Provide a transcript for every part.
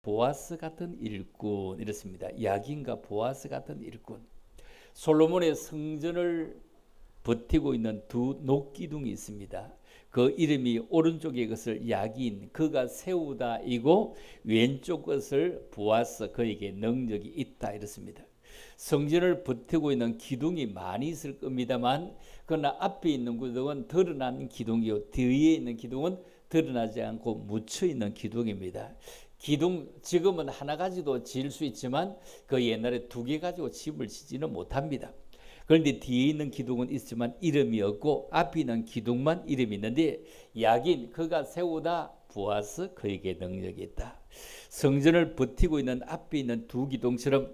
보아스 같은 일꾼 이렇습니다. 야긴과 보아스 같은 일꾼. 솔로몬의 성전을 버티고 있는 두 녹기둥이 있습니다. 그 이름이 오른쪽의 것을 야긴, 그가 세우다이고 왼쪽 것을 보아스, 그에게 능력이 있다 이렇습니다. 성전을 버티고 있는 기둥이 많이 있을 겁니다만 그러나 앞에 있는 기둥은 드러난 기둥이요 뒤에 있는 기둥은 드러나지 않고 묻혀있는 기둥입니다. 기둥 지금은 하나 가지고 지을 수 있지만 그 옛날에 두 개 가지고 집을 지지는 못합니다. 그런데 뒤에 있는 기둥은 있지만 이름이 없고 앞에 있는 기둥만 이름이 있는데 야긴, 그가 세우다, 보아스, 그에게 능력이 있다. 성전을 버티고 있는 앞에 있는 두 기둥처럼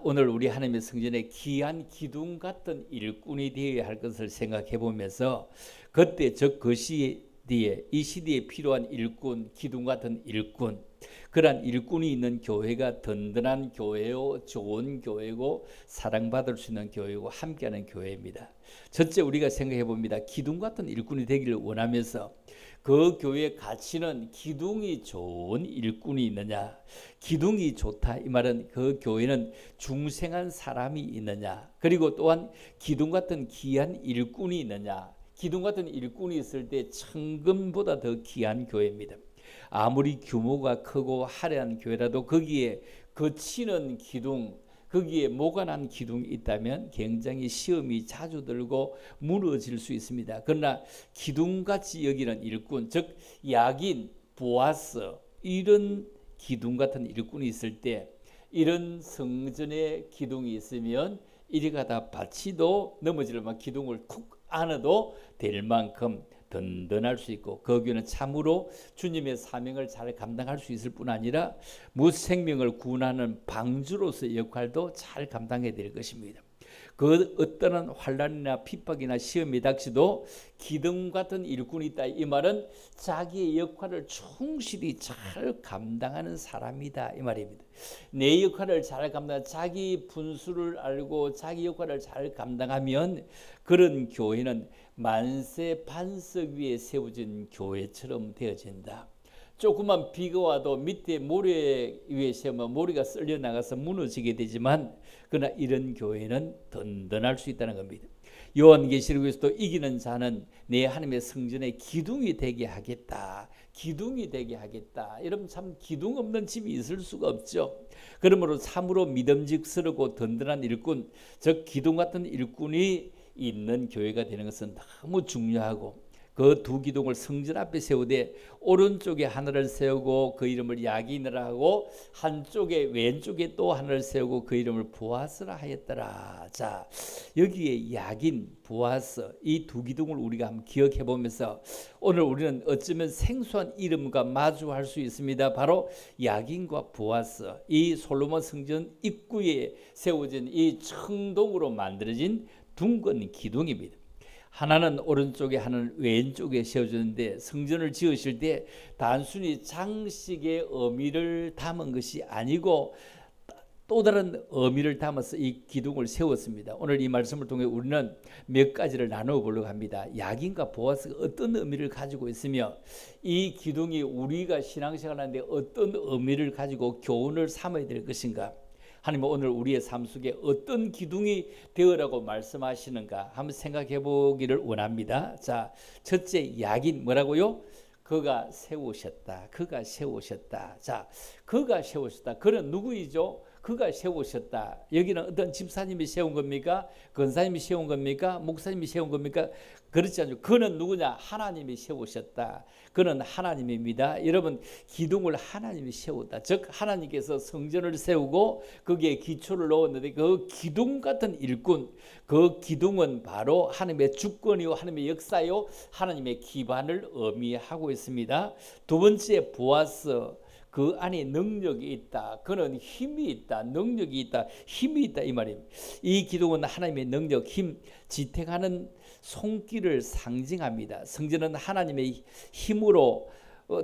오늘 우리 하나님의 성전에 귀한 기둥 같은 일꾼이 되어야 할 것을 생각해 보면서 그때 그 시대에 이 시대에 필요한 일꾼, 기둥 같은 일꾼, 그러한 일꾼이 있는 교회가 든든한 교회요, 좋은 교회고 사랑받을 수 있는 교회고 함께하는 교회입니다. 첫째 우리가 생각해 봅니다. 기둥 같은 일꾼이 되기를 원하면서 그 교회의 가치는 기둥이 좋은 일꾼이 있느냐, 기둥이 좋다 이 말은 그 교회는 중생한 사람이 있느냐, 그리고 또한 기둥 같은 귀한 일꾼이 있느냐. 기둥 같은 일꾼이 있을 때 천금보다 더 귀한 교회입니다. 아무리 규모가 크고 화려한 교회라도 거기에 거치는 기둥, 거기에 모관한 기둥이 있다면 굉장히 시험이 자주 들고 무너질 수 있습니다. 그러나 기둥같이 여기는 일꾼, 즉 야긴, 보아스 이런 기둥 같은 일꾼이 있을 때 이런 성전에 기둥이 있으면 이리 가다 받치도 넘어지려면 기둥을 쿡 안아도 될 만큼 든든할 수 있고 그 교회는 참으로 주님의 사명을 잘 감당할 수 있을 뿐 아니라 무생명을 구원하는 방주로서의 역할도 잘 감당해야 될 것입니다. 그 어떠한 환난이나 핍박이나 시험이 닥치도 기둥 같은 일꾼이 있다 이 말은 자기의 역할을 충실히 잘 감당하는 사람이다 이 말입니다. 내 역할을 잘 감당, 자기 분수를 알고 자기 역할을 잘 감당하면 그런 교회는 만세 반석 위에 세워진 교회처럼 되어진다. 조그만 비가 와도 밑에 모래 위에 세우면 모래가 쓸려 나가서 무너지게 되지만 그러나 이런 교회는 든든할 수 있다는 겁니다. 요한계시록에서도 이기는 자는 내 하나님의 성전에 기둥이 되게 하겠다. 기둥이 되게 하겠다. 여러분 참 기둥 없는 집이 있을 수가 없죠. 그러므로 참으로 믿음직스럽고 든든한 일꾼, 즉 기둥 같은 일꾼이 있는 교회가 되는 것은 너무 중요하고 그 두 기둥을 성전 앞에 세우되 오른쪽에 하나를 세우고 그 이름을 야긴이라 하고 한쪽에 왼쪽에 또 하나를 세우고 그 이름을 보아스라 하였더라. 자, 여기에 야긴, 보아스 이 두 기둥을 우리가 한번 기억해 보면서 오늘 우리는 어쩌면 생소한 이름과 마주할 수 있습니다. 바로 야긴과 보아스, 이 솔로몬 성전 입구에 세워진 이 청동으로 만들어진 둥근 기둥입니다. 하나는 오른쪽에 하나는 왼쪽에 세워졌는데 성전을 지으실 때 단순히 장식의 의미를 담은 것이 아니고 또 다른 의미를 담아서 이 기둥을 세웠습니다. 오늘 이 말씀을 통해 우리는 몇 가지를 나누어 보려고 합니다. 야긴과 보아스가 어떤 의미를 가지고 있으며 이 기둥이 우리가 신앙생활 하는데 어떤 의미를 가지고 교훈을 삼아야 될 것인가. 하나님은 오늘 우리의 삶 속에 어떤 기둥이 되어라고 말씀하시는가 한번 생각해 보기를 원합니다. 자, 첫째 야긴 뭐라고요? 그가 세우셨다. 그가 세우셨다. 자, 그가 세우셨다. 그는 누구이죠? 그가 세우셨다. 여기는 어떤 집사님이 세운 겁니까? 권사님이 세운 겁니까? 목사님이 세운 겁니까? 그렇지 않죠. 그는 누구냐? 하나님이 세우셨다. 그는 하나님입니다. 여러분 기둥을 하나님이 세웠다. 즉 하나님께서 성전을 세우고 거기에 기초를 놓았는데 그 기둥 같은 일꾼, 그 기둥은 바로 하나님의 주권이요 하나님의 역사요 하나님의 기반을 의미하고 있습니다. 두 번째 보아스, 그 안에 능력이 있다. 그는 힘이 있다. 능력이 있다. 힘이 있다 이 말입니다. 이 기둥은 하나님의 능력, 힘, 지탱하는 손길을 상징합니다. 성전은 하나님의 힘으로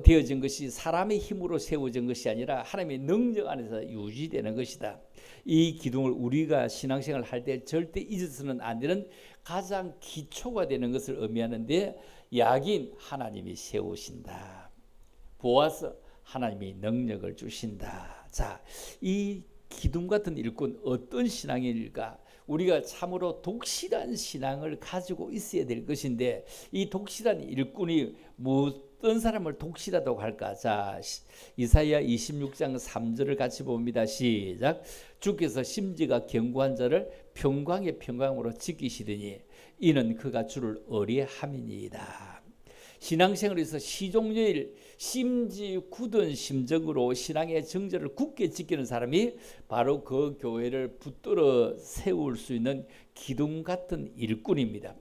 되어진 것이 사람의 힘으로 세워진 것이 아니라 하나님의 능력 안에서 유지되는 것이다. 이 기둥을 우리가 신앙생활을 할 때 절대 잊어서는 안 되는 가장 기초가 되는 것을 의미하는데 야긴 하나님이 세우신다. 보아스 하나님이 능력을 주신다. 자, 이 기둥 같은 일꾼 어떤 신앙일까? 우리가 참으로 독실한 신앙을 가지고 있어야 될 것인데 이 독실한 일꾼이 어떤 사람을 독실하다고 할까? 자, 이사야 26장 3절을 같이 봅니다. 시작. 주께서 심지가 견고한 자를 평강의 평강으로 지키시더니 이는 그가 주를 의뢰함이니이다. 신앙생활에서 시종일 심지 굳은 심정으로 신앙의 정절을 굳게 지키는 사람이 바로 그 교회를 붙들어 세울 수 있는 기둥 같은 일꾼입니다.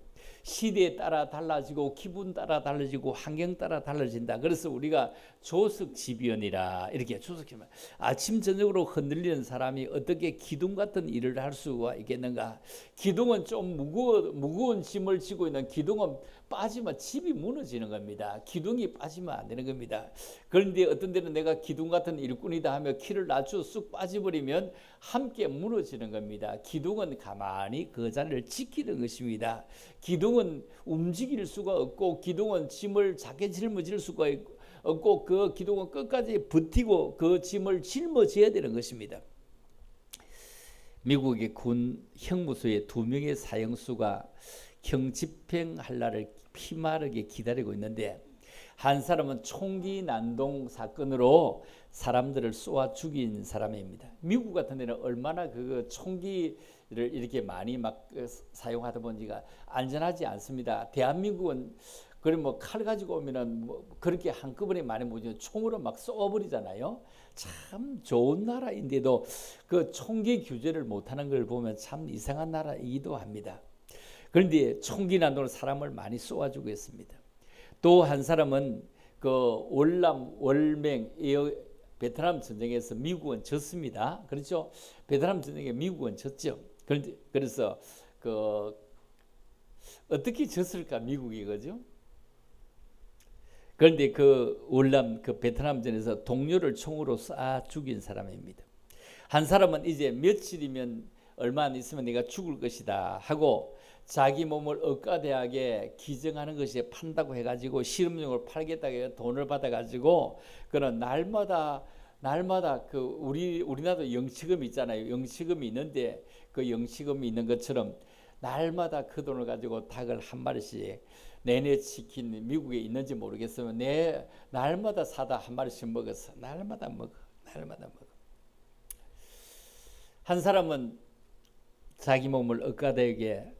시대에 따라 달라지고 기분 따라 달라지고 환경 따라 달라진다. 그래서 우리가 조석지변이라 이렇게 조석지변. 아침 저녁으로 흔들리는 사람이 어떻게 기둥 같은 일을 할 수가 있겠는가? 기둥은 좀 무거운 짐을 지고 있는 기둥은 빠지면 집이 무너지는 겁니다. 기둥이 빠지면 안 되는 겁니다. 그런데 어떤 데는 내가 기둥 같은 일꾼이다 하며 키를 낮추어 쑥 빠져버리면 함께 무너지는 겁니다. 기둥은 가만히 그 자리를 지키는 것입니다. 기둥은 움직일 수가 없고 기둥은 짐을 작게 짊어질 수가 없고 그 기둥은 끝까지 버티고 그 짐을 짊어져야 되는 것입니다. 미국의 군 형무소에 2명의 사형수가 형 집행할 날을 피마르게 기다리고 있는데 한 사람은 총기 난동 사건으로 사람들을 쏘아 죽인 사람입니다. 미국 같은 데는 얼마나 그 총기를 이렇게 많이 막 사용하다 보니까 안전하지 않습니다. 대한민국은 그래 뭐 칼 가지고 오면은 뭐 그렇게 한꺼번에 많이 못 총으로 막 쏘아버리잖아요. 참 좋은 나라인데도 그 총기 규제를 못하는 걸 보면 참 이상한 나라이기도 합니다. 그런데 총기 난동으로 사람을 많이 쏘아주고 있습니다. 또 한 사람은 그 월남 월맹 베트남 전쟁에서 미국은 졌습니다. 그렇죠? 베트남 전쟁에 미국은 졌죠. 그래서 그 어떻게 졌을까 미국이 그죠? 그런데 그 월남 그 베트남전에서 동료를 총으로 쏴 죽인 사람입니다. 한 사람은 이제 며칠이면 얼마 안 있으면 내가 죽을 것이다 하고 자기 몸을 억가대하게 기증하는 것이 판다고 해가지고 실험용을 팔겠다고 해서 돈을 받아가지고 그런 날마다 그 우리나라도 영치금이 있잖아요. 영치금이 있는데 그 영치금이 있는 것처럼 날마다 그 돈을 가지고 닭을 한 마리씩 내내 치킨 미국에 있는지 모르겠으면 내 날마다 사다 한 마리씩 먹었어. 날마다 먹어. 한 사람은 자기 몸을 억가되게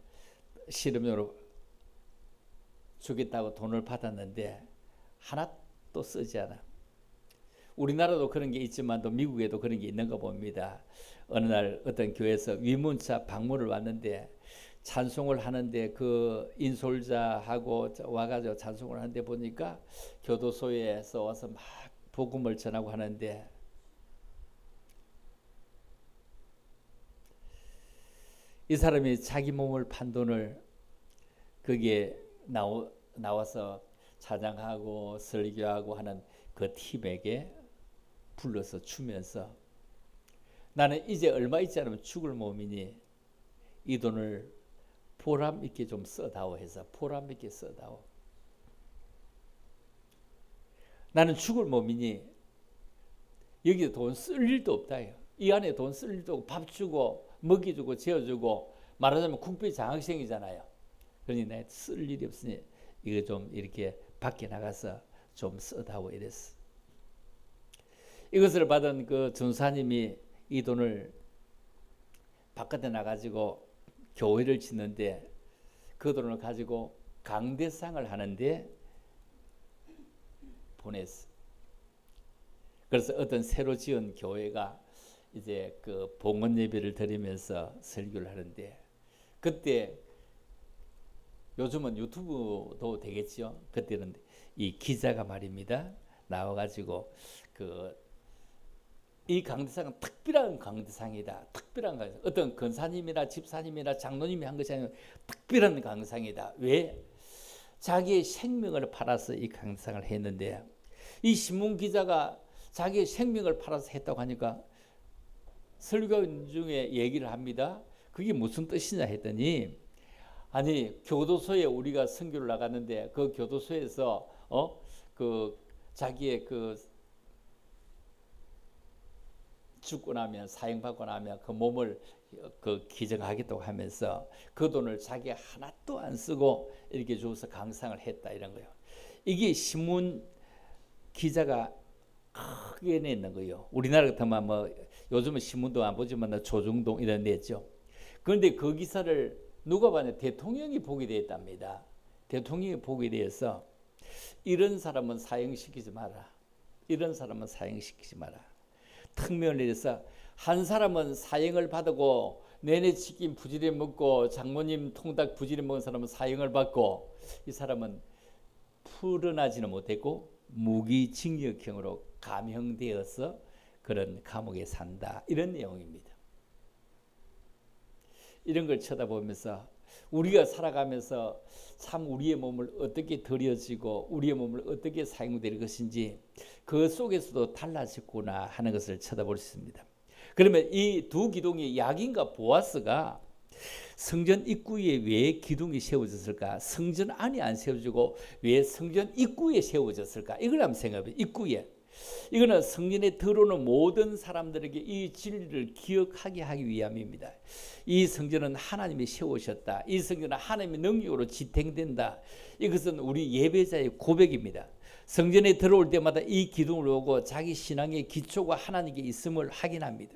실험용으로 주겠다고 돈을 받았는데 하나도 쓰지 않아. 우리나라도 그런 게 있지만 또 미국에도 그런 게 있는 거 봅니다. 어느 날 어떤 교회에서 위문차 방문을 왔는데 찬송을 하는데 그 인솔자하고 와가지고 찬송을 하는데 보니까 교도소에서 와서 막 복음을 전하고 하는데 이 사람이 자기 몸을 판 돈을 거기에 나와서 찬양하고 설교하고 하는 그 팀에게 불러서 주면서 나는 이제 얼마 있지 않으면 죽을 몸이니 이 돈을 보람 있게 좀 써다오 해서 보람 있게 써다오. 나는 죽을 몸이니 여기 돈 쓸 일도 없다. 이 안에 돈 쓸 일도 없고 밥 주고 먹이주고 재워주고 말하자면 국비 장학생이잖아요. 그러니 내가 쓸 일이 없으니 이거 좀 이렇게 밖에 나가서 좀 써다오 이랬어. 이것을 받은 그 전사님이 이 돈을 바깥에 나가지고 교회를 짓는데 그 돈을 가지고 강대상을 하는데 보냈어. 그래서 어떤 새로 지은 교회가 이제 그 봉헌 예배를 드리면서 설교를 하는데 그때 요즘은 유튜브도 되겠죠. 그때는 이 기자가 말입니다. 나와가지고 이 강대상은 특별한 강대상이다. 특별한 강대상. 어떤 권사님이나 집사님이나 장로님이 한 것이 아니라 특별한 강대상이다. 왜? 자기의 생명을 팔아서 이 강대상을 했는데 이 신문 기자가 자기의 생명을 팔아서 했다고 하니까 설교 중에 얘기를 합니다. 그게 무슨 뜻이냐 했더니 아니 교도소에 우리가 선교를 나갔는데 그 교도소에서 그 자기의 그 죽고 나면 사형받고 나면 그 몸을 그 기증하겠다고 하면서 그 돈을 자기가 하나도 안 쓰고 이렇게 줘서 강상을 했다 이런 거예요. 이게 신문 기자가 크게 냈는 거예요. 우리나라 같으면 뭐 요즘은 신문도 안 보지만 조중동 이런 냈죠. 그런데 그 기사를 누가 봤냐? 대통령이 보게 됐답니다. 대통령이 보게 돼서 이런 사람은 사형시키지 마라. 이런 사람은 사형시키지 마라. 특명을 내려서 한 사람은 사형을 받고 내내 치킨 부지런히 먹고 장모님 통닭 부지런히 먹은 사람은 사형을 받고 이 사람은 풀어나지는 못했고 무기징역형으로 감형되어서 그런 감옥에 산다. 이런 내용입니다. 이런 걸 쳐다보면서 우리가 살아가면서 참 우리의 몸을 어떻게 들여지고 우리의 몸을 어떻게 사용될 것인지 그 속에서도 달라졌구나 하는 것을 쳐다볼 수 있습니다. 그러면 이 두 기둥이 야긴과 보아스가 성전 입구에 왜 기둥이 세워졌을까? 성전 안에 안 세워지고 왜 성전 입구에 세워졌을까? 이걸 한번 생각해봐요. 입구에. 이거는 성전에 들어오는 모든 사람들에게 이 진리를 기억하게 하기 위함입니다. 이 성전은 하나님이 세우셨다. 이 성전은 하나님의 능력으로 지탱된다. 이것은 우리 예배자의 고백입니다. 성전에 들어올 때마다 이 기둥을 보고 자기 신앙의 기초가 하나님께 있음을 확인합니다.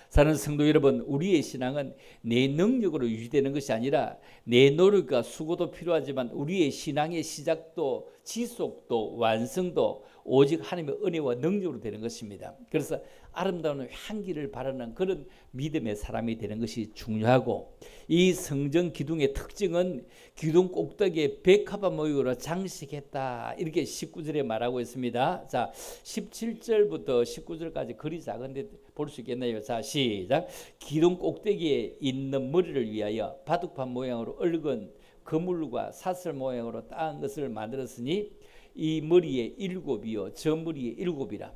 사랑하는 성도 여러분, 우리의 신앙은 내 능력으로 유지되는 것이 아니라 내 노력과 수고도 필요하지만 우리의 신앙의 시작도 지속도 완성도 오직 하나님의 은혜와 능력으로 되는 것입니다. 그래서 아름다운 향기를 바라는 그런 믿음의 사람이 되는 것이 중요하고, 이 성전 기둥의 특징은 기둥 꼭대기에 백합화 모형으로 장식했다, 이렇게 19절에 말하고 있습니다. 자, 17절부터 19절까지 글이 작은데 볼 수 있겠나요? 자, 시작. 기둥 꼭대기에 있는 머리를 위하여 바둑판 모양으로 얽은 그물과 사슬 모양으로 따은 것을 만들었으니 이 머리에 7이요 저 머리에 7이라.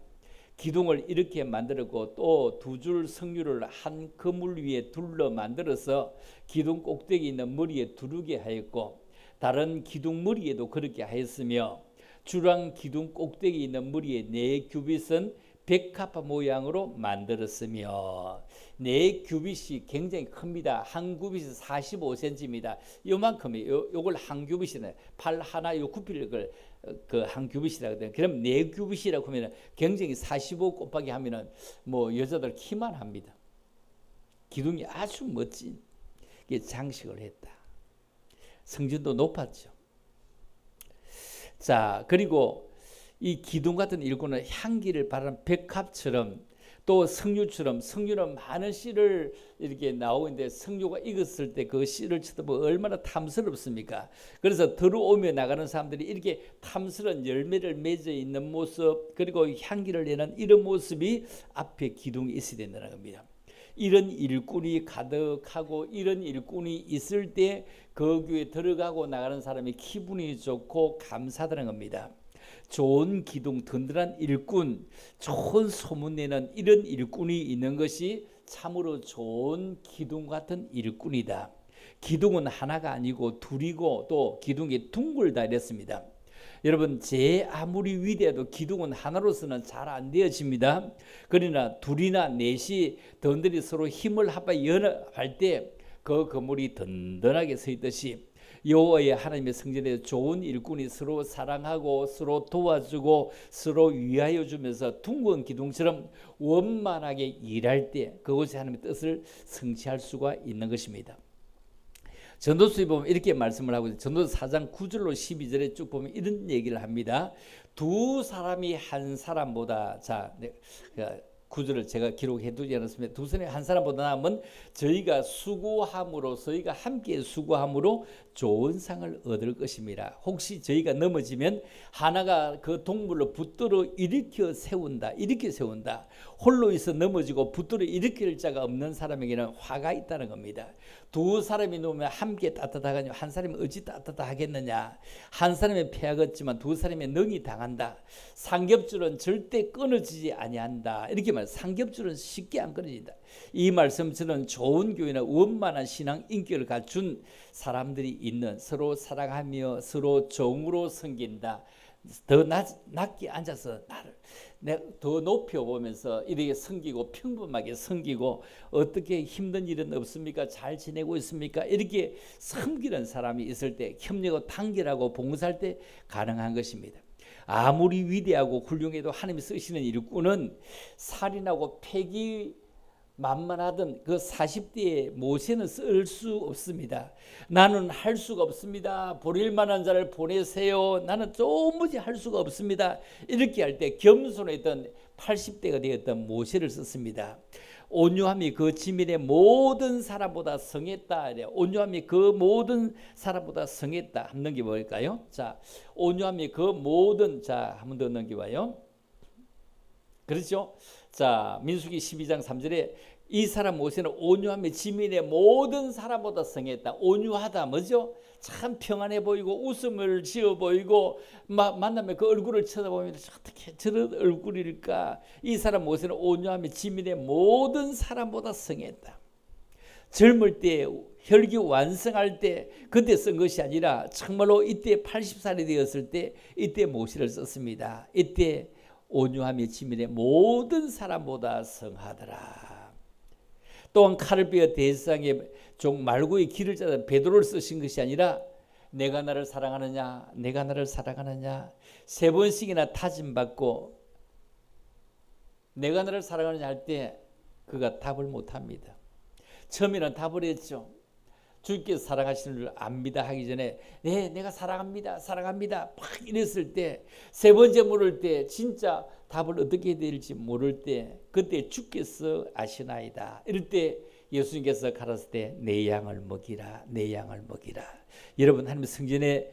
기둥을 이렇게 만들었고 또 두 줄 성류를 한 그물 위에 둘러 만들어서 기둥 꼭대기에 있는 머리에 두르게 하였고, 다른 기둥 머리에도 그렇게 하였으며 주랑 기둥 꼭대기에 있는 머리에 4규빗은 백합화 모양으로 만들었으며, 4규빗이 굉장히 큽니다. 한 규빗이 45cm입니다. 요만큼이에요. 요걸 한 규빗이네. 팔 하나 요 구피를 그 한 규빗이라고 하거든요. 그럼 4규빗이라고 하면 굉장히 45 곱하기 하면은 뭐 여자들 키만 합니다. 기둥이 아주 멋진 장식을 했다. 성전도 높았죠. 자, 그리고 이 기둥 같은 일꾼은 향기를 바라는 백합처럼 또 석류처럼, 석류는 많은 씨를 이렇게 나오는데 석류가 익었을 때 그 씨를 쳐다보면 얼마나 탐스럽습니까? 그래서 들어오며 나가는 사람들이 이렇게 탐스러운 열매를 맺어 있는 모습, 그리고 향기를 내는 이런 모습이 앞에 기둥이 있어야 된다는 겁니다. 이런 일꾼이 가득하고 이런 일꾼이 있을 때 그 교회에 들어가고 나가는 사람이 기분이 좋고 감사하다는 겁니다. 좋은 기둥, 든든한 일꾼, 좋은 소문내는 이런 일꾼이 있는 것이 참으로 좋은 기둥 같은 일꾼이다. 기둥은 하나가 아니고 둘이고 또 기둥이 둥글다 이랬습니다. 여러분, 제 아무리 위대해도 기둥은 하나로서는 잘 안 되어집니다. 그러나 둘이나 넷이 든든히 서로 힘을 합해 연합할 때 그 건물이 든든하게 서 있듯이 여호와의 하나님의 성전에 좋은 일꾼이 서로 사랑하고 서로 도와주고 서로 위하여 주면서 둥근 기둥처럼 원만하게 일할 때 그것이 하나님의 뜻을 성취할 수가 있는 것입니다. 전도서에 보면 이렇게 말씀을 하고 있어요. 전도서 4장 9절로 12절에 쭉 보면 이런 얘기를 합니다. 두 사람이 한 사람보다, 자, 9절을 제가 기록해 두지 않았습니다. 두 사람이 한 사람보다 나으면 저희가 수고함으로, 저희가 함께 수고함으로 좋은 상을 얻을 것입니다. 혹시 저희가 넘어지면 하나가 그 동물로 붙들어 일으켜 세운다. 홀로 있어 넘어지고 붙들어 일으킬 자가 없는 사람에게는 화가 있다는 겁니다. 두 사람이 놓으면 함께 따뜻하거든요. 한 사람이 어찌 따뜻하겠느냐. 한 사람이 패하겠지만 두 사람의 능이 당한다. 삼겹줄은 절대 끊어지지 아니한다. 이렇게 말해요. 삼겹줄은 쉽게 안 끊어진다. 이 말씀처럼 좋은 교회는 원만한 신앙 인격을 갖춘 사람들이 있는, 서로 사랑하며 서로 정으로 섬긴다. 더 낮게 앉아서 나를 더 높여보면서 이렇게 섬기고 평범하게 섬기고 어떻게 힘든 일은 없습니까? 잘 지내고 있습니까? 이렇게 섬기는 사람이 있을 때 협력하고 단결하고 봉사할 때 가능한 것입니다. 아무리 위대하고 훌륭해도 하나님이 쓰시는 일꾼은 살인하고 패기 만만하던 그 40대의 모세는 쓸 수 없습니다. 나는 할 수가 없습니다. 버릴 만한 자를 보내세요. 나는 도무지 할 수가 없습니다. 이렇게 할 때 겸손했던 80대가 되었던 모세를 썼습니다. 온유함이 그 지민의 모든 사람보다 성했다. 온유함이 그 모든 사람보다 성했다. 한번 넘겨볼까요? 자, 온유함이 그 모든, 자, 한 번 더 넘겨봐요. 그렇죠? 자, 민수기 12장 3절에 이 사람 모세는 온유함이 지민의 모든 사람보다 성했다. 온유하다 뭐죠? 참 평안해 보이고 웃음을 지어 보이고 만나면 그 얼굴을 쳐다보면 어떻게 저런 얼굴일까? 이 사람 모세는 온유함이 지민의 모든 사람보다 성했다. 젊을 때 혈기 완성할 때 그때 쓴 것이 아니라 정말로 이때 80살이 되었을 때 이때 모세를 썼습니다. 이때 온유함이 지민의 모든 사람보다 성하더라. 또한 칼을 베어 대상의 종 말고의 길을 짜는 베드로를 쓰신 것이 아니라 내가 나를 사랑하느냐 내가 나를 사랑하느냐 3번씩이나 다짐받고 내가 나를 사랑하느냐 할 때 그가 답을 못합니다. 처음에는 답을 했죠. 주께서 사랑하시는 줄 압니다 하기 전에 네 내가 사랑합니다 사랑합니다 막 이랬을 때 3번째 물을 때 진짜 답을 어떻게 해야 될지 모를 때 그때 주께서 아시나이다 이럴 때 예수님께서 가라사대 때 내 양을 먹이라 내 양을 먹이라. 여러분 하나님 성전에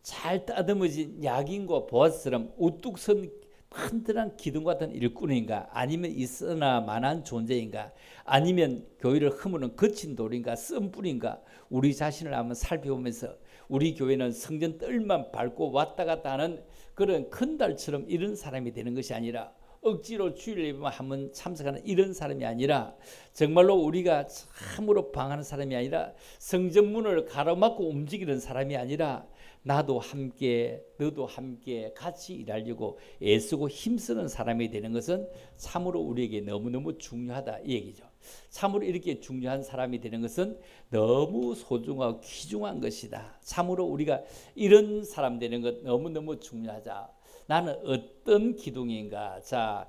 잘 따듬어진 야긴과 보아스처럼 우뚝 선 튼튼한 기둥 같은 일꾼인가 아니면 있으나 만한 존재인가 아니면 교회를 허무는 거친 돌인가 썸뿌린가 우리 자신을 한번 살펴보면서 우리 교회는 성전 뜰만 밟고 왔다 갔다 하는 그런 큰 달처럼 이런 사람이 되는 것이 아니라 억지로 주일 예배만 한번 참석하는 이런 사람이 아니라 정말로 우리가 참으로 방하는 사람이 아니라 성전문을 가로막고 움직이는 사람이 아니라 나도 함께 너도 함께 같이 일하려고 애쓰고 힘쓰는 사람이 되는 것은 참으로 우리에게 너무너무 중요하다 이 얘기죠. 참으로 이렇게 중요한 사람이 되는 것은 너무 소중하고 귀중한 것이다. 참으로 우리가 이런 사람 되는 것 너무너무 중요하다. 나는 어떤 기둥인가? 자,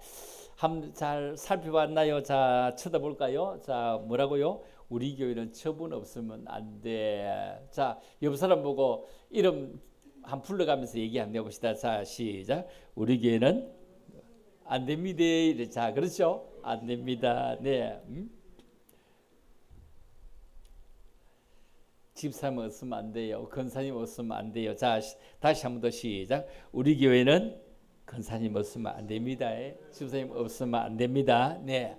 한번 잘 살펴봤나요? 자, 쳐다볼까요? 자, 뭐라고요? 우리 교회는 처분 없으면 안 돼. 자, 옆 사람 보고 이름 한 불러가면서 얘기 한번 해봅시다. 자, 시작. 우리 교회는 안 됩니다. 자, 그렇죠? 안 됩니다. 네. 집사님 없으면 안 돼요. 권사님 없으면 안 돼요. 자, 다시 한 번 더 시작. 우리 교회는 권사님 없으면 안 됩니다. 집사님 없으면 안 됩니다. 네.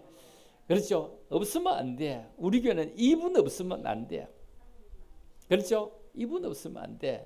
그렇죠? 없으면 안 돼. 우리 교회는 이분 없으면 안 돼. 그렇죠? 이분 없으면 안 돼.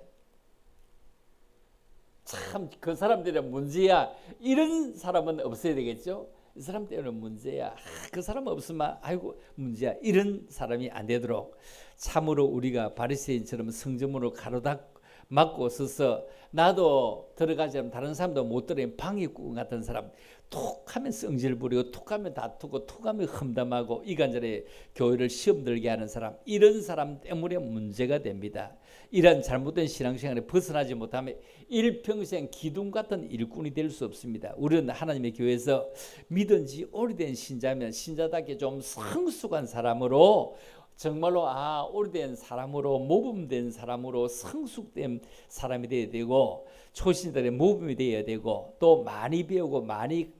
참 그 사람들의 문제야. 이런 사람은 없어야 되겠죠? 이 사람 때문에 문제야. 그 사람 없으면 아이고 문제야. 이런 사람이 안 되도록 참으로 우리가 바리새인처럼 성전문으로 가로닫고 막고 서서 나도 들어가지 않으면 다른 사람도 못 들어가는 방해꾼 같은 사람 톡하면 성질 부리고 톡하면 다투고 톡하면 험담하고 이간절에 교회를 시험 들게 하는 사람 이런 사람 때문에 문제가 됩니다. 이런 잘못된 신앙생활에 벗어나지 못하면 일평생 기둥 같은 일꾼이 될 수 없습니다. 우리는 하나님의 교회에서 믿은 지 오래된 신자면 신자답게 좀 성숙한 사람으로 정말로 오래된 사람으로 모범된 사람으로 성숙된 사람이 되어야 되고 초신자들의 모범이 되어야 되고 또 많이 배우고 많이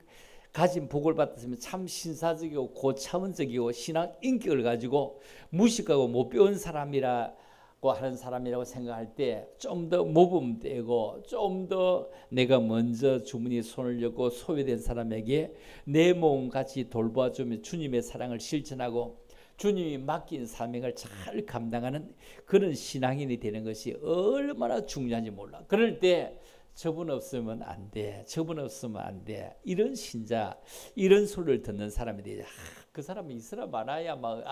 가진 복을 받았으면 참 신사적이고 고차원적이고 신앙 인격을 가지고 무식하고 못 배운 사람이라고 하는 사람이라고 생각할 때 좀 더 모범되고 좀 더 내가 먼저 주머니에 손을 얹고 소외된 사람에게 내 몸같이 돌봐주며 주님의 사랑을 실천하고 주님이 맡긴 사명을 잘 감당하는 그런 신앙인이 되는 것이 얼마나 중요한지 몰라. 그럴 때 저분 없으면 안 돼. 저분 없으면 안 돼. 이런 신자, 이런 소리를 듣는 사람이 되죠. 그 사람이 있으라 말아야 막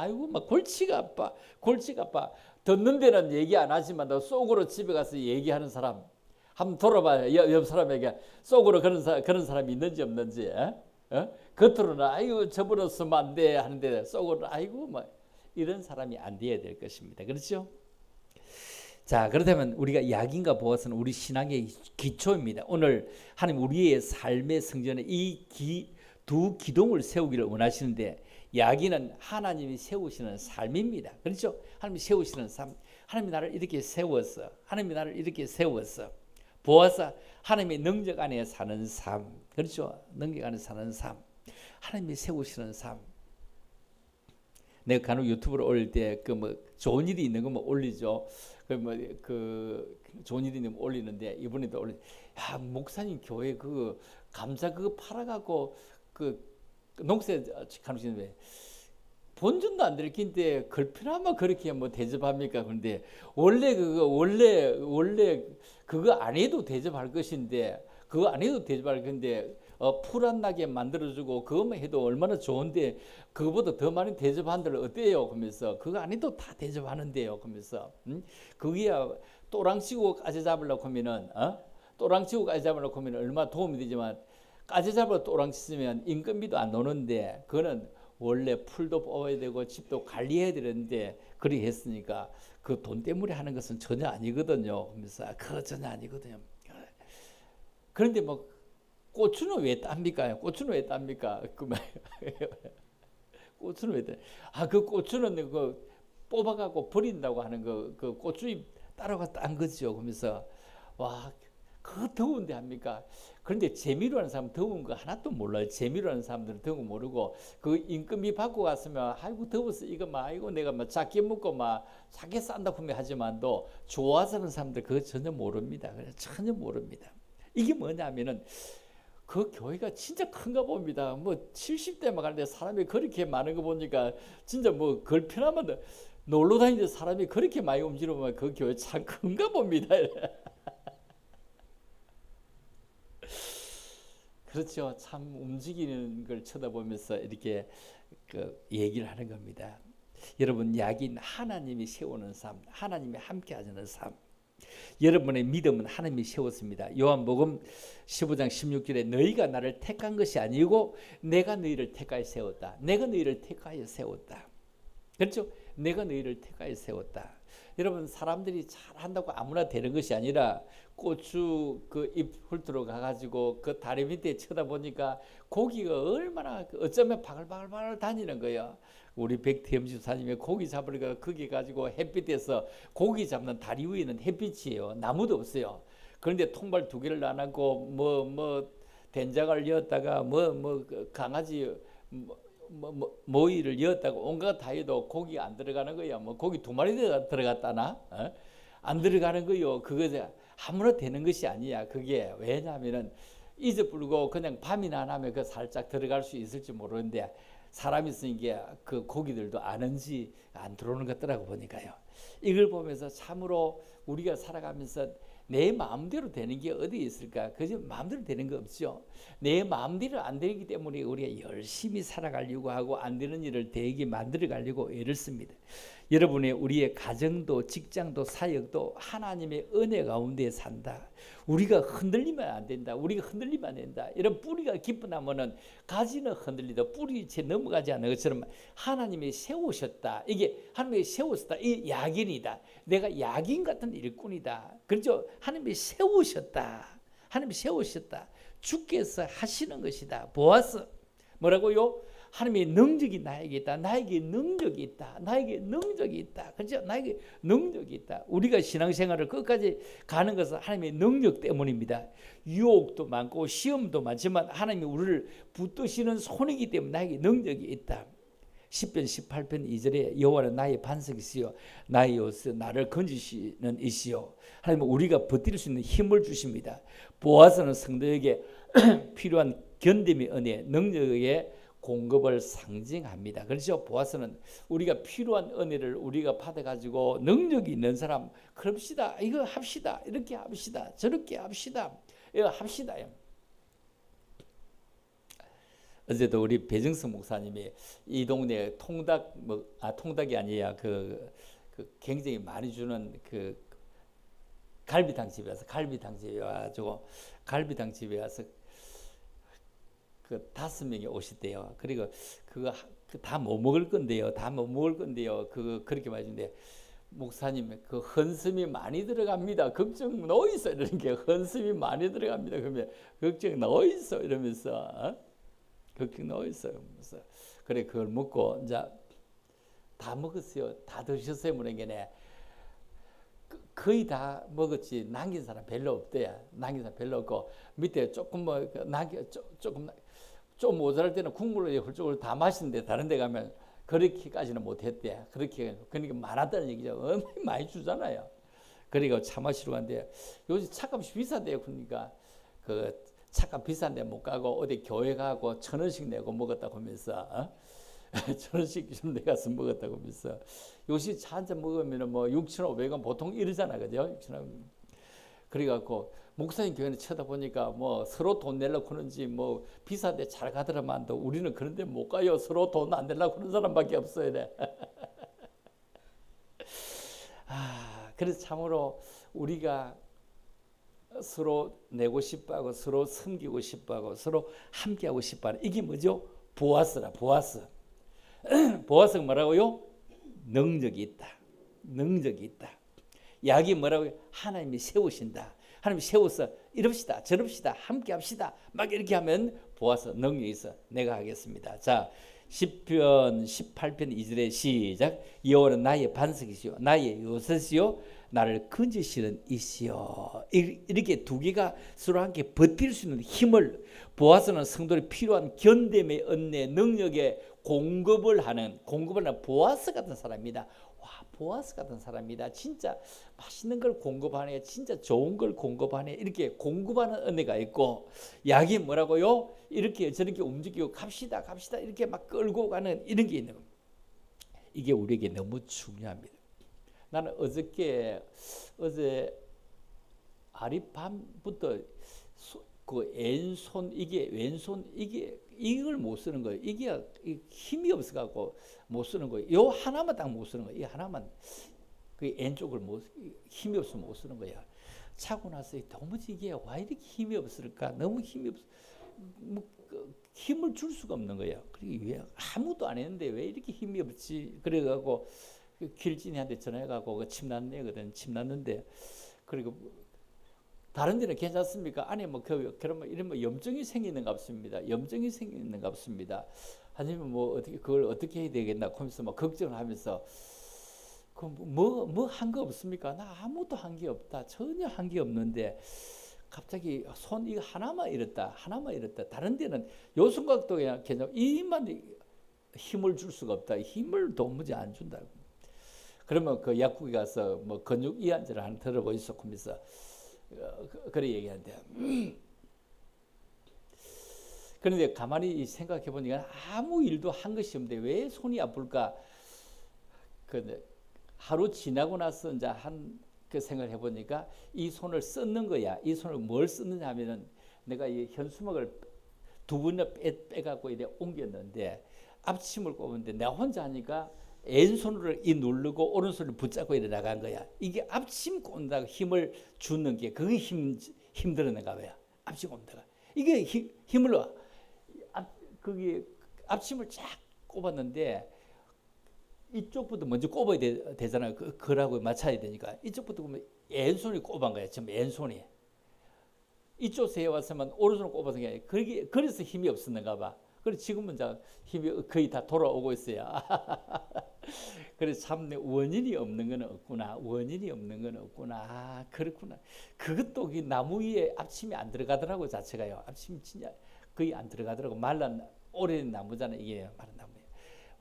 골치가 아파. 듣는 데는 얘기 안 하지만 속으로 집에 가서 얘기하는 사람. 한번 돌아봐요. 옆 사람에게 속으로 그런 사람이 있는지 없는지. 겉으로는 아이고 저버렸으면 안 돼 하는데 속으로는 아이고 뭐 이런 사람이 안 돼야 될 것입니다. 그렇죠? 자, 그렇다면 우리가 야긴과 보아스는 우리 신앙의 기초입니다. 오늘 하나님 우리의 삶의 성전에 이 두 기둥을 세우기를 원하시는데 야긴은 하나님이 세우시는 삶입니다. 그렇죠? 하나님이 세우시는 삶. 하나님이 나를 이렇게 세웠어. 하나님이 나를 이렇게 세웠어. 보아스 하나님의 능력 안에 사는 삶. 그렇죠? 능력 안에 사는 삶. 하나님이 세우시는 삶. 내가 간혹 유튜브를 올릴 때 그 뭐 좋은 일이 있는 거뭐 올리죠. 그 좋은 일이 있는 거 올리는데 이번에도 야 목사님 교회 그 감자 그거 팔아갖고 그 농세 가르치는데 본전도 안 들킨데 걸필하면 그렇게 뭐 대접합니까? 그런데 원래 그거 안 해도 대접할 것인데 그거 안 해도 대접할 건데 풀 안 나게 만들어주고 그것만 해도 얼마나 좋은데 그거보다 더 많이 대접한들 어때요? 그러면서 그거 안 해도 다 대접하는데요. 그러면서 그게야 또랑치고 까지 잡으려고 하면은 또랑치고 까지 잡으려고 하면 얼마 도움이 되지만 까지 잡으려 또랑치 쓰면 인건비도 안 노는데 그거는 원래 풀도 뽑아야 되고 집도 관리해야 되는데 그렇게 했으니까 그 돈 때문에 하는 것은 전혀 아니거든요. 그러면서 그거 전혀 아니거든요. 그런데 뭐 고추는 왜 땁니까? 고추는 왜 땁니까? 고추는 왜 따? 그 고추는 그 뽑아갖고 버린다고 하는 그 고추잎 따라가 딴 거죠. 그러면서 와, 그 더운데 합니까? 그런데 재미로 하는 사람 더운 거 하나도 몰라요. 재미로 하는 사람들은 더운 거 모르고 그 인건비 받고 갔으면 아이고 더웠어 이거 막 아이고 내가 막 작게 먹고 막 작게 싼다 분명 하지만도 좋아서 하는 사람들 그거 전혀 모릅니다. 전혀 모릅니다. 이게 뭐냐면은 그 교회가 진짜 큰가 봅니다. 뭐 70대만 가는데 사람이 그렇게 많은 거 보니까 진짜 뭐 걸편하면 놀러 다니는 사람이 그렇게 많이 움직이면 그 교회 참 큰가 봅니다. 그렇죠. 참 움직이는 걸 쳐다보면서 이렇게 그 얘기를 하는 겁니다. 여러분 야긴 하나님이 세우는 삶, 하나님이 함께 하시는 삶. 여러분의 믿음은 하나님이 세웠습니다. 요한복음 15장 16절에 너희가 나를 택한 것이 아니고 내가 너희를 택하여 세웠다. 내가 너희를 택하여 세웠다. 그렇죠? 내가 너희를 택하여 세웠다. 여러분 사람들이 잘한다고 아무나 되는 것이 아니라 고추 그 잎 훑으러 가가지고 그 다리 밑에 쳐다보니까 고기가 얼마나 어쩌면 바글바글 다니는 거예요. 우리 백태염 집사님이 고기 잡으니까 거기 가지고 햇빛에서 고기 잡는 다리 위에는 햇빛이에요. 나무도 없어요. 그런데 통발 2개를 놔놓고 뭐 된장을 넣었다가 강아지 모이를 넣었다가 온갖 다 해도 고기가 안 들어가는 거야. 뭐 고기 2마리 들어갔다나? 안 들어가는 거요. 그거 아무나 되는 것이 아니야. 그게 왜냐하면은 잊어버리고 그냥 밤이나 나면 그 살짝 들어갈 수 있을지 모르는데 사람이 있으니까 그 고기들도 아는지 안 들어오는 것더라고 보니까요. 이걸 보면서 참으로 우리가 살아가면서 내 마음대로 되는 게 어디 있을까? 그저 마음대로 되는 거 없죠. 내 마음대로 안 되기 때문에 우리가 열심히 살아가려고 하고 안 되는 일을 되게 만들어 가려고 애를 씁니다. 여러분의 우리의 가정도 직장도 사역도 하나님의 은혜 가운데 산다. 우리가 흔들리면 안 된다. 우리가 흔들리면 안 된다. 이런 뿌리가 깊어나면은 가지는 흔들리다 뿌리 채 넘어가지 않는 것처럼 하나님이 세우셨다. 이게 하나님이 세우셨다. 이 야긴이다. 내가 야긴 같은 일꾼이다. 그렇죠? 하나님이 세우셨다. 하나님이 세우셨다. 주께서 하시는 것이다. 보아서 뭐라고요? 하나님의 능력이 나에게 있다. 나에게 능력이 있다. 나에게 능력이 있다. 그렇죠? 나에게 능력이 있다. 우리가 신앙생활을 끝까지 가는 것은 하나님의 능력 때문입니다. 유혹도 많고 시험도 많지만 하나님이 우리를 붙드시는 손이기 때문에 나에게 능력이 있다. 10편 18편 2절에 여호와는 나의 반석이시요 나의 요새 나를 건지시는 이시요. 하나님은 우리가 버틸 수 있는 힘을 주십니다. 보아서는 성도에게 필요한 견딤의 은혜, 능력의 공급을 상징합니다. 그렇죠? 보아서는 우리가 필요한 은혜를 우리가 받아가지고 능력이 있는 사람 그럽시다. 이거 합시다. 이렇게 합시다. 저렇게 합시다. 이거 합시다. 어제도 우리 배정석 목사님이 이 동네 통닭이 아니야 그 굉장히 많이 주는 그 갈비탕 집에 와가지고 갈비탕 집에 와서 그 5명이 오셨대요. 그리고 그거 다 못 먹을 건데요. 그렇게 말하는데 목사님 그 헌금이 많이 들어갑니다. 걱정 넣어 있어 이러는 게 헌금이 많이 들어갑니다. 그러면 걱정 넣어 있어 이러면서 걱정 넣어 있어요. 그래서 그래 그걸 먹고 이제 다 먹었어요. 다 드셨어요. 그러니까 거의 다 먹었지 남긴 사람 별로 없대요. 남긴 사람 별로 없고 밑에 조금 뭐 조금 좀 모자랄 때는 국물을 훌쩍 다 마시는데 다른 데 가면 그렇게까지는 못했대. 그러니까 많았다는 얘기죠. 어머니 많이 주잖아요. 그러니까 차 마시러 갔는데 요즘 차값이 비싸대요. 그러니까 그 차값 비싼데 못 가고 어디 교회 가고 1,000원씩 내고 먹었다고 하면서 1,000원씩 좀 내가서 먹었다고 하면서 요새 차 한 잔 먹으면 뭐 6,500원 보통 이러잖아. 그죠? 6,000원. 그래갖고 목사님 교회는 쳐다보니까 뭐 서로 돈 내려고 하는지 뭐 비싼데 잘 가더라만도 우리는 그런데 못 가요. 서로 돈 안 내려고 하는 사람밖에 없어요. 그래서 참으로 우리가 서로 내고 싶어하고 서로 섬기고 싶어하고 서로 함께하고 싶어하는 이게 뭐죠? 보아스라. 보아스가 뭐라고요? 능력이 있다. 야기 뭐라고요? 하나님이 세우신다. 하나님이 세워서 이럽시다 저럽시다 함께합시다 막 이렇게 하면 보아스 능력이 있어. 내가 하겠습니다. 자, 시편 18편 2절에 시작. 여호와는 나의 반석이시요 나의 요새시요 나를 건지시는 이시요. 이렇게 두 개가 서로 함께 버틸 수 있는 힘을 보아스는 성도에 필요한 견됨의 은혜 능력의 공급을 하는 보아스 같은 사람입니다. 보아스 같은 사람이다. 진짜 맛있는 걸 공급하네. 진짜 좋은 걸 공급하네. 이렇게 공급하는 은혜가 있고 약이 뭐라고요? 이렇게 저렇게 움직이고 갑시다 이렇게 막 끌고 가는 이런 게 있는 겁니다. 이게 우리에게 너무 중요합니다. 나는 어제 아랫밤부터 그 왼손 이걸 못 쓰는 거예요. 이게 힘이 없어갖고 못 쓰는 거예요. 요 하나만 딱 못 쓰는 거예요. 이 하나만 그 왼쪽을 힘이 없으면 못 쓰는 거야. 차고 나서 도무지 이게 왜 이렇게 힘이 없을까? 너무 힘이 없어. 힘을 줄 수가 없는 거예요. 그리고 왜 아무도 안 했는데 왜 이렇게 힘이 없지? 그래갖고 길진이한테 전화해갖고 침 났네거든. 침 났는데 그리고 다른 데는 괜찮습니까? 아니 그러면 이런 염증이 생기는가 없습니다. 아니면 그걸 어떻게 해야 되겠나 하면서 막 걱정을 하면서 뭐 한 거 없습니까? 나 아무도 한 게 없다. 전혀 한 게 없는데 갑자기 손 이거 하나만 잃었다. 다른 데는 요 순간도 그냥 괜찮아. 이만 힘을 줄 수가 없다. 힘을 도무지 안 준다. 그러면 그 약국에 가서 뭐 근육 이완제를 하나 들어보이소 하면서 그래 얘기하는데 그런데 가만히 생각해 보니까 아무 일도 한 것이 없는데 왜 손이 아플까? 그 하루 지나고 나서 이제 그 생각을 해보니까 이 손을 썼는 거야. 이 손을 뭘 썼느냐 하면은 내가 이 현수막을 2번이나 빼갖고 이래 옮겼는데 앞침을 꼽았는데 내가 혼자 하니까 왼손으로 누르고 오른손을 붙잡고 이래 나간 거야. 이게 앞침 꼽는다고 힘을 주는 게 그게 힘들었는가 봐요. 앞침 꼽는다가 이게 힘을 거기 앞침을 쫙 꼽았는데 이쪽부터 먼저 꼽아야 되잖아요. 그라고 맞춰야 되니까 이쪽부터 보면 왼손이 꼽은 거야. 지금 왼손이 이쪽 세 왔으면 오른손을 꼽아서 그래서 힘이 없었는가 봐. 그래서 지금은 힘이 거의 다 돌아오고 있어요. 그래서 참 원인이 없는 건 없구나. 그렇구나. 그것도 나무 위에 앞침이 안 들어가더라고 자체가요. 앞침이 진짜 거의 안 들어가더라고. 오래된 나무잖아. 이게 마른 나무예요.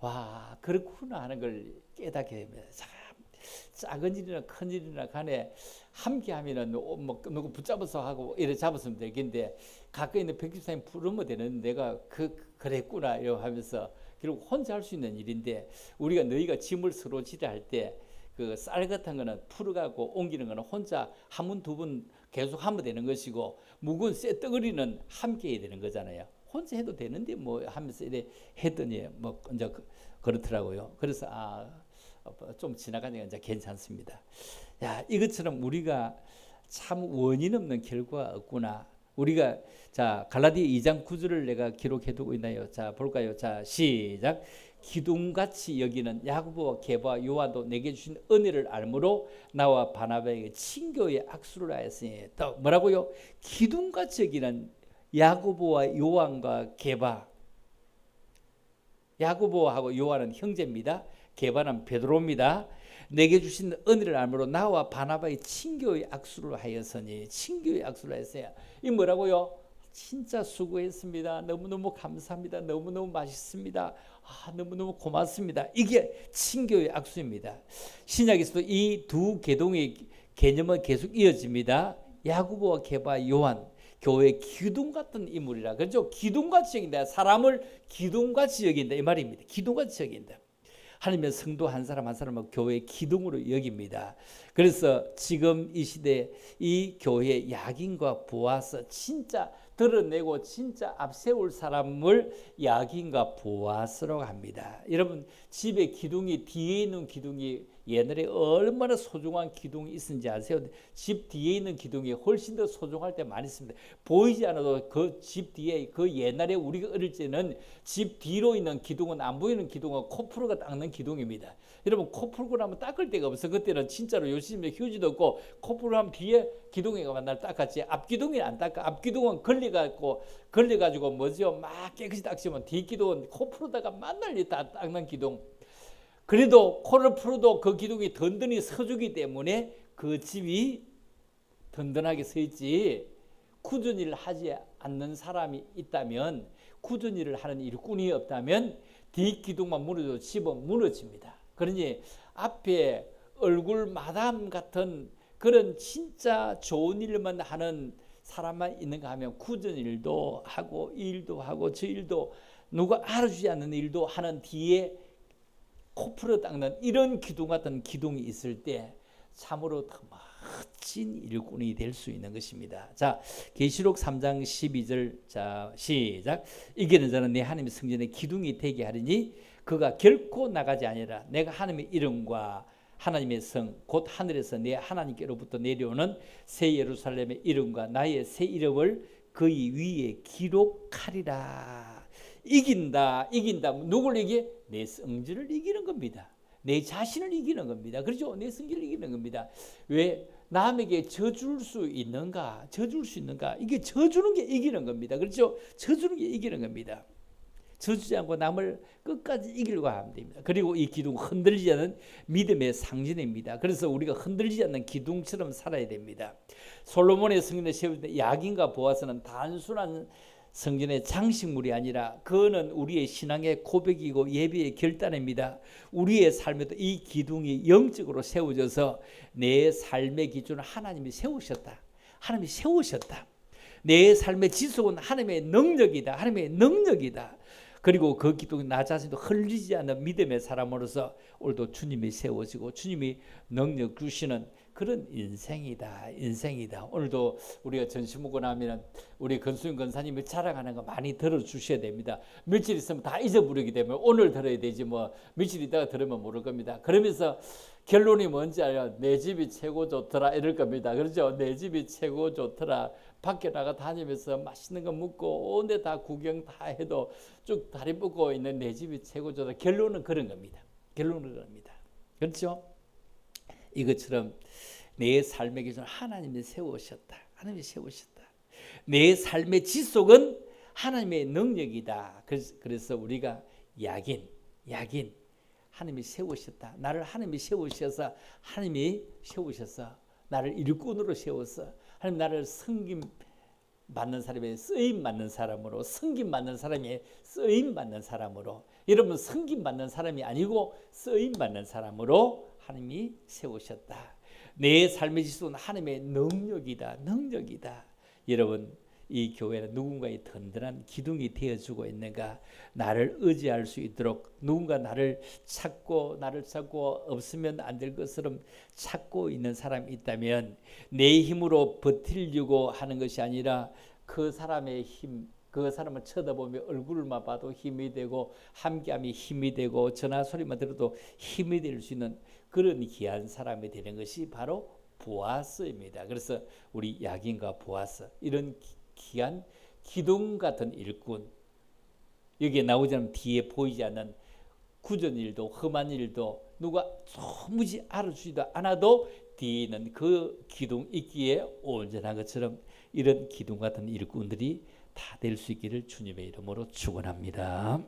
와, 그렇구나 하는 걸 깨닫게 됩니다. 참 작은 일이나 큰 일이나 간에 함께 하면은 누구 붙잡아서 하고 이래 잡았으면 되겠는데 가까이 있는 백집사님 부르면 되는 내가 그랬구나 이러고 하면서 결국 혼자 할 수 있는 일인데 우리가 너희가 짐을 서로 지려 할 때 그 쌀 같은 거는 풀어가고 옮기는 거는 혼자 한 번 두 번 계속 하면 되는 것이고 무거운 쇠덩어리는 함께 해야 되는 거잖아요. 혼자 해도 되는데 뭐 하면서 이래 했더니 뭐 이제 그렇더라고요. 그래서 좀 지나가니까 이제 괜찮습니다. 야, 이것처럼 우리가 참 원인 없는 결과가 없구나. 우리가 자 갈라디아 2장 9절을 내가 기록해 두고 있나요? 자 볼까요? 자 시작. 기둥같이 여기는 야고보와 게바와 요한도 내게 주신 은혜를 알므로 나와 바나바에게 친교의 악수를 하였으니 또 뭐라고요? 기둥같이 여기는 야고보와 요한과 게바. 야고보하고 요한은 형제입니다. 게바는 베드로입니다. 내게 주신 은혜를 알므로 나와 바나바의 친교의 악수를 하였으니 친교의 악수를 하였어요. 이 뭐라고요? 진짜 수고했습니다. 너무너무 감사합니다. 너무너무 맛있습니다. 너무너무 고맙습니다. 이게 친교의 악수입니다. 신약에서도 이 두 계동의 개념은 계속 이어집니다. 야고보와 게바, 요한 교회의 기둥 같은 인물이라 그렇죠. 기둥같이 여긴다. 사람을 기둥같이 여긴다 이 말입니다. 기둥같이 여긴다. 하나님의 성도 한 사람 한 사람을 교회의 기둥으로 여깁니다. 그래서 지금 이 시대 이 교회의 야긴과 보아스 진짜 드러내고 진짜 앞세울 사람을 야긴과 보아스라고 합니다. 여러분 집에 기둥이 뒤에 있는 기둥이 옛날에 얼마나 소중한 기둥이 있었는지 아세요? 집 뒤에 있는 기둥이 훨씬 더 소중할 때 많이 있습니다. 보이지 않아도 그 집 뒤에 그 옛날에 우리가 어릴 때는 집 뒤로 있는 기둥은 안 보이는 기둥은 코풀어가 닦는 기둥입니다. 여러분 코 풀고 나면 닦을 데가 없어. 그때는 진짜로 요즘에 휴지도 없고 코 풀고 나면 뒤에 기둥에 맨날 닦았지. 앞기둥이 안 닦아. 앞기둥은 걸려가지고 뭐죠? 막 깨끗이 닦지만 뒷기둥은 코 풀어다가 만날 다 닦는 기둥. 그래도 코를 풀어도 그 기둥이 든든히 서주기 때문에 그 집이 든든하게 서 있지. 굳은 일을 하지 않는 사람이 있다면, 굳은 일을 하는 일꾼이 없다면 뒷기둥만 무너져도 집은 무너집니다. 그러니 앞에 얼굴 마담 같은 그런 진짜 좋은 일만 하는 사람만 있는가 하면 굳은 일도 하고 이 일도 하고 저 일도 누가 알아주지 않는 일도 하는 뒤에 코 풀어 닦는 이런 기둥 같은 기둥이 있을 때 참으로 더 멋진 일꾼이 될 수 있는 것입니다. 자, 계시록 3장 12절 자 시작. 이기는 자는 내 하나님의 성전에 기둥이 되게 하리니 그가 결코 나가지 아니라 내가 하나님의 이름과 하나님의 성 곧 하늘에서 내 하나님께로부터 내려오는 새 예루살렘의 이름과 나의 새 이름을 그의 위에 기록하리라. 이긴다. 누굴 이기? 내 성질을 이기는 겁니다. 내 자신을 이기는 겁니다. 그렇죠? 내 성질을 이기는 겁니다. 왜? 남에게 져줄 수 있는가? 이게 져주는 게 이기는 겁니다. 그렇죠? 져주는 게 이기는 겁니다. 져주지 않고 남을 끝까지 이기려고 하면 됩니다. 그리고 이 기둥 흔들리지 않는 믿음의 상징입니다. 그래서 우리가 흔들리지 않는 기둥처럼 살아야 됩니다. 솔로몬의 성전에 세울 때 야긴과 보아스는 단순한 성전의 장식물이 아니라 그거는 우리의 신앙의 고백이고 예배의 결단입니다. 우리의 삶에도 이 기둥이 영적으로 세워져서 내 삶의 기준을 하나님이 세우셨다. 내 삶의 지속은 하나님의 능력이다. 그리고 그 기둥이 나 자신도 흘리지 않는 믿음의 사람으로서 오늘도 주님이 세워지고 주님이 능력 주시는 그런 인생이다. 오늘도 우리가 전심 먹고 나면 우리 건수영 권사님이 자랑하는 거 많이 들어주셔야 됩니다. 며칠 있으면 다 잊어버리기 때문에 오늘 들어야 되지 뭐 며칠 있다가 들으면 모를 겁니다. 그러면서 결론이 뭔지 알아요? 내 집이 최고 좋더라 이럴 겁니다. 그렇죠? 내 집이 최고 좋더라. 밖에 나가 다니면서 맛있는 거 먹고 온 데 다 구경 다 해도 쭉 다리 뻗고 있는 내 집이 최고 좋다. 결론은 그런 겁니다. 그렇죠? 이것처럼 내 삶의 기준 하나님이 세우셨다. 내 삶의 지속은 하나님의 능력이다. 그래서 우리가 야긴 하나님이 세우셨다. 나를 하나님이 세우셔서 나를 일꾼으로 세워서 하나님 나를 섬김 받는 사람의 쓰임 받는 사람으로 여러분 섬김 받는 사람이 아니고 쓰임 받는 사람으로 하나님이 세우셨다. 내 삶의 지수는 하나님의 능력이다. 여러분 이 교회는 누군가의 든든한 기둥이 되어주고 있는가? 나를 의지할 수 있도록 누군가 나를 찾고 없으면 안 될 것처럼 찾고 있는 사람이 있다면 내 힘으로 버티려고 하는 것이 아니라 그 사람의 힘, 그 사람을 쳐다보며 얼굴만 봐도 힘이 되고 함께함이 힘이 되고 전화 소리만 들어도 힘이 될 수 있는 그런 귀한 사람이 되는 것이 바로 보아스입니다. 그래서 우리 야긴과 보아스 이런 귀한 기둥 같은 일꾼, 여기에 나오지 않는 뒤에 보이지 않는 굳은 일도 험한 일도 누가 도무지 알아주지도 않아도 뒤에 있는 그 기둥 있기에 온전한 것처럼 이런 기둥 같은 일꾼들이 다 될 수 있기를 주님의 이름으로 축원합니다.